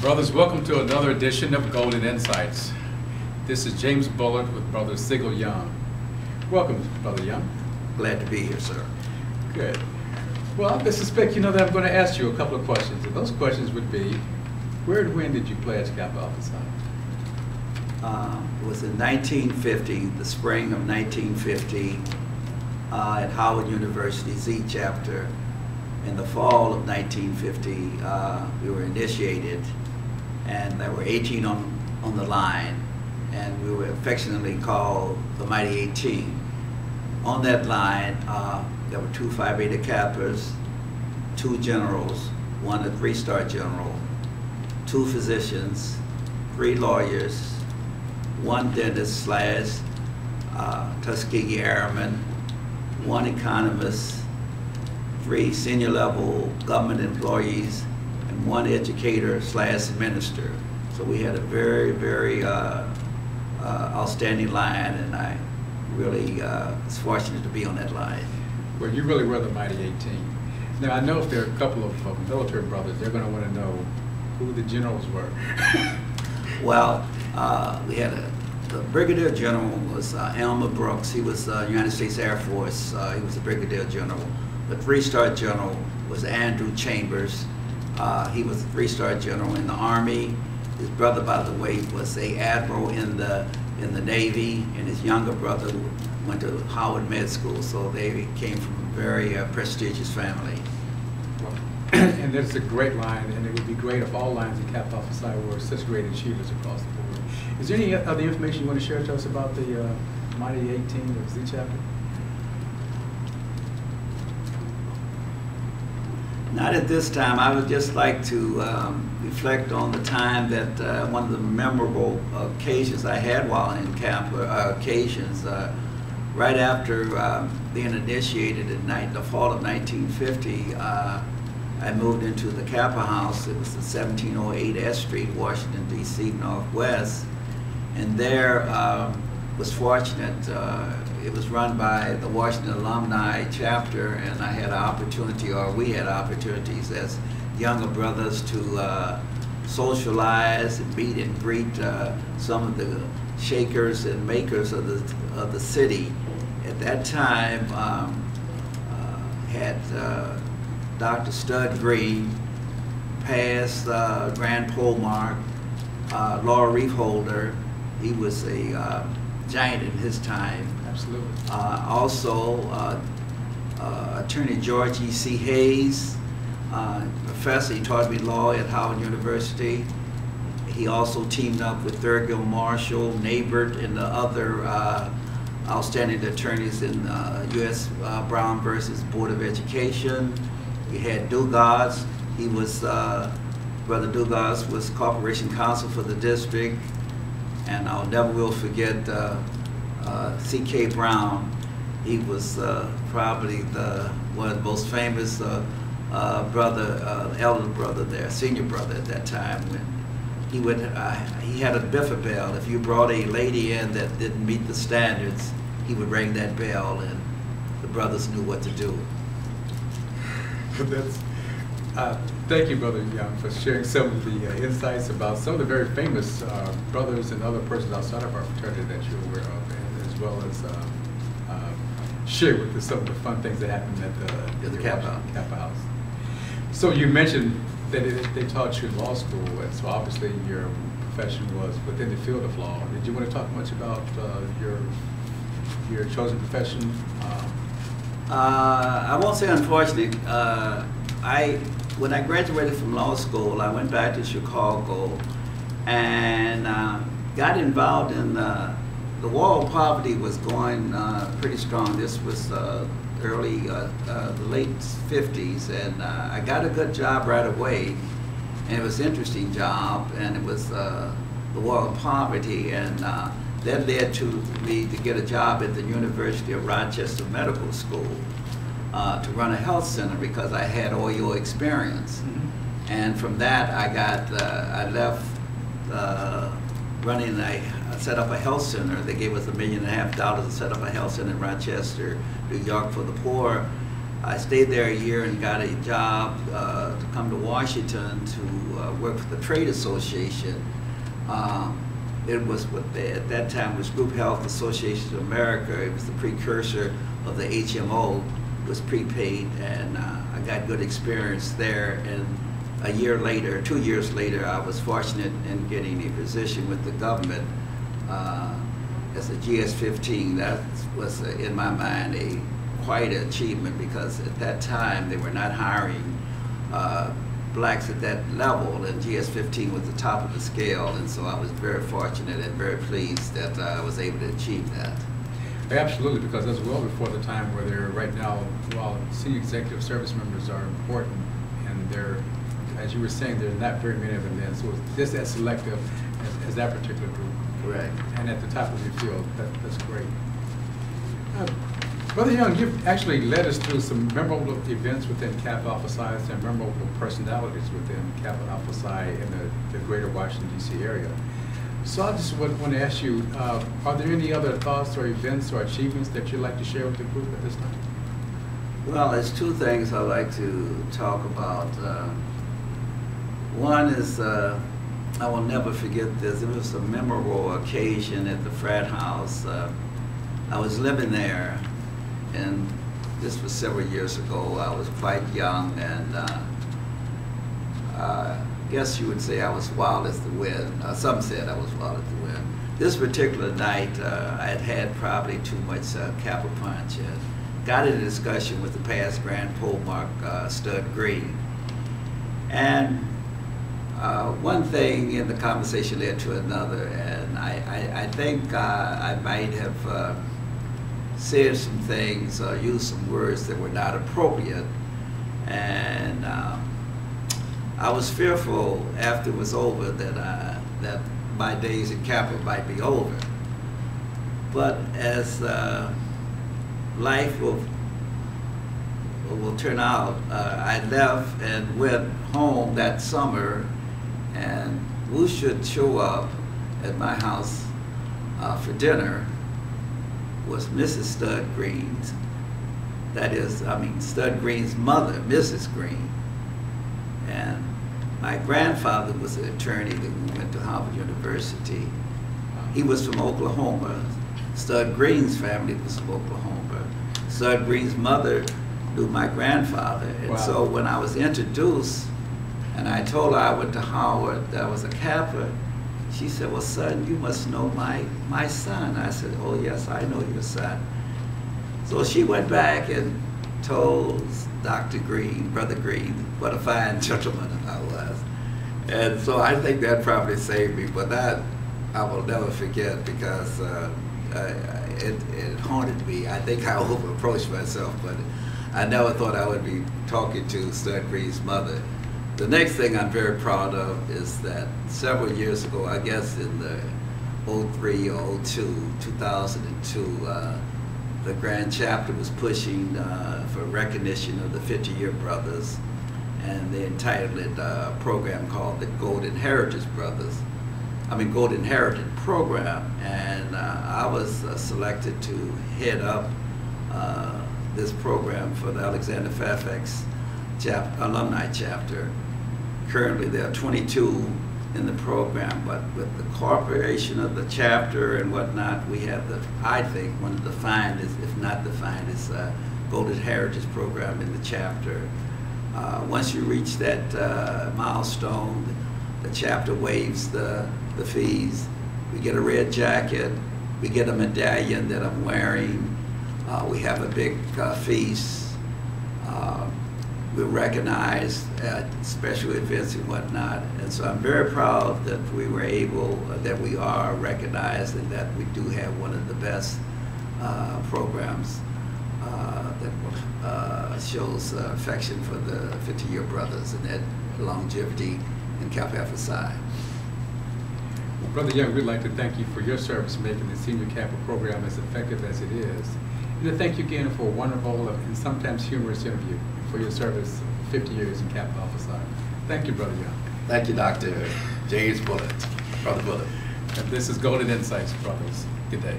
Brothers, welcome to another edition of Golden Insights. This is James Bullard with Brother Siegel Young. Welcome, Brother Young. Glad to be here, sir. Good. Well, I suspect you know that I'm going to ask you a couple of questions, and those questions would be, where and when did you pledge Kappa Alpha Psi? It was in 1950, the spring of 1950, at Howard University Z chapter. In the fall of 1950, we were initiated, and there were 18 on the line, and we were affectionately called the Mighty 18. On that line, there were 2 Phi Beta Kappas, 2 generals, 1 a 3-star general, 2 physicians, 3 lawyers, 1 dentist slash Tuskegee Airman, 1 economist, 3 senior level government employees, and 1 educator slash minister. So we had a very, very outstanding line, and I really was fortunate to be on that line. Well, you really were the Mighty 18. Now, I know if there are a couple of military brothers, they're going to want to know who the generals were. Well, we had the Brigadier General was Elmer Brooks. He was United States Air Force. He was a Brigadier General. The 3-star general was Andrew Chambers. He was a 3-star general in the Army. His brother, by the way, was a admiral in the Navy, and his younger brother went to Howard Med School. So they came from a very prestigious family. Well, and that's a great line, and it would be great if all lines in Kappa Alpha Psi were such great achievers across the board. Is there any other information you want to share to us about the Mighty 18 of Z chapter? Not at this time. I would just like to reflect on the time that one of the memorable occasions I had while in Kappa, right after being initiated in the fall of 1950, I moved into the Kappa House. It was the 1708 S Street, Washington, D.C., Northwest. And there was fortunate. It was run by the Washington Alumni Chapter, and I had an opportunity, or we had opportunities as younger brothers to socialize and meet and greet some of the shakers and makers of the city. At that time, had Dr. Stud Green, past Grand Pole Mark, Laura Reefholder. He was a giant in his time. Absolutely. Also, Attorney George E.C. Hayes, professor. He taught me law at Howard University. He also teamed up with Thurgood Marshall, Nabert, and the other outstanding attorneys in U.S. Brown versus Board of Education. We had Dugas. He was, Brother Dugas was Corporation Counsel for the district. And I'll never will forget C.K. Brown. He was probably one of the most famous elder brother there, senior brother at that time. When he had a biffa bell. If you brought a lady in that didn't meet the standards, he would ring that bell, and the brothers knew what to do. Thank you, Brother Young, for sharing some of the insights about some of the very famous brothers and other persons outside of our fraternity that you're aware of, and as well as share with us some of the fun things that happened at the Kappa House. So you mentioned that they taught you in law school, and so obviously your profession was within the field of law. Did you want to talk much about your chosen profession? I won't say unfortunately. When I graduated from law school, I went back to Chicago and got involved in the war of poverty was going pretty strong. This was the late 50s, and I got a good job right away, and it was an interesting job, and it was the war of poverty, and that led to me to get a job at the University of Rochester Medical School. To run a health center because I had OEO experience. Mm-hmm. And from that I left running set up a health center. They gave us $1.5 million to set up a health center in Rochester, New York for the poor. I stayed there a year and got a job to come to Washington to work for the Trade Association. It was what at that time was Group Health Association of America. It was the precursor of the HMO. It was prepaid, and I got good experience there. And a year later, 2 years later, I was fortunate in getting a position with the government as a GS-15. That was, in my mind, quite an achievement, because at that time they were not hiring blacks at that level, and GS-15 was the top of the scale, and so I was very fortunate and very pleased that I was able to achieve that. Absolutely, because that's well before the time where they're right now, while senior executive service members are important, and they're, as you were saying, there are not very many of them then, so it's just as selective as that particular group. Correct. And at the top of your field, that's great. Brother Young, you've actually led us through some memorable events within Kappa Alpha Psi and memorable personalities within Kappa Alpha Psi in the greater Washington, D.C. area. So I just want to ask you, are there any other thoughts or events or achievements that you'd like to share with the group at this time? Well, there's two things I'd like to talk about. One is, I will never forget this. It was a memorable occasion at the frat house. I was living there, and this was several years ago. I was quite young, and I guess you would say I was wild as the wind. Some said I was wild as the wind. This particular night, I had had probably too much Kappa punch, and got in a discussion with the past Grand Polemarch Stud Green. And one thing in the conversation led to another, and I think I might have said some things, used some words that were not appropriate, and I was fearful after it was over that my days at Kappa might be over. But as life will turn out, I left and went home that summer, and who should show up at my house for dinner was Mrs. Stud Green's. That is, Stud Green's mother, Mrs. Green. And my grandfather was an attorney that went to Harvard University. He was from Oklahoma. Stud Green's family was from Oklahoma. Stud Green's mother knew my grandfather. And wow. So when I was introduced, and I told her I went to Howard, that I was a Kappa, she said, well, son, you must know my son. I said, oh, yes, I know your son. So she went back and told Dr. Green, Brother Green, what a fine gentleman I was. And so I think that probably saved me, but that I will never forget, because it haunted me. I think I over-approached myself, but I never thought I would be talking to Stud Green's mother. The next thing I'm very proud of is that several years ago, I guess in the 03 or 2002, the Grand Chapter was pushing for recognition of the 50-year brothers, and they entitled it a program called the Golden Heritage Golden Heritage Program, and I was selected to head up this program for the Alexander Fairfax alumni chapter. Currently there are 22 in the program, but with the cooperation of the chapter and whatnot, we have I think, one of the finest, if not the finest, Golden Heritage Program in the chapter. Once you reach that milestone, the chapter waives the fees. We get a red jacket, we get a medallion that I'm wearing, we have a big feast. We're recognized at special events and whatnot, and so I'm very proud that we were able, that we are recognized, and that we do have one of the best programs that shows affection for the 50-year brothers and that longevity in Kappa Alpha Psi. Brother Young, we'd like to thank you for your service in making the Senior Kappa program as effective as it is. And to thank you again for a wonderful and sometimes humorous interview, for your service 50 years in Kappa Alpha Psi. Thank you, Brother Young. Thank you, Dr. James Bullitt, Brother Bullitt. And this is Golden Insights, brothers. Good day.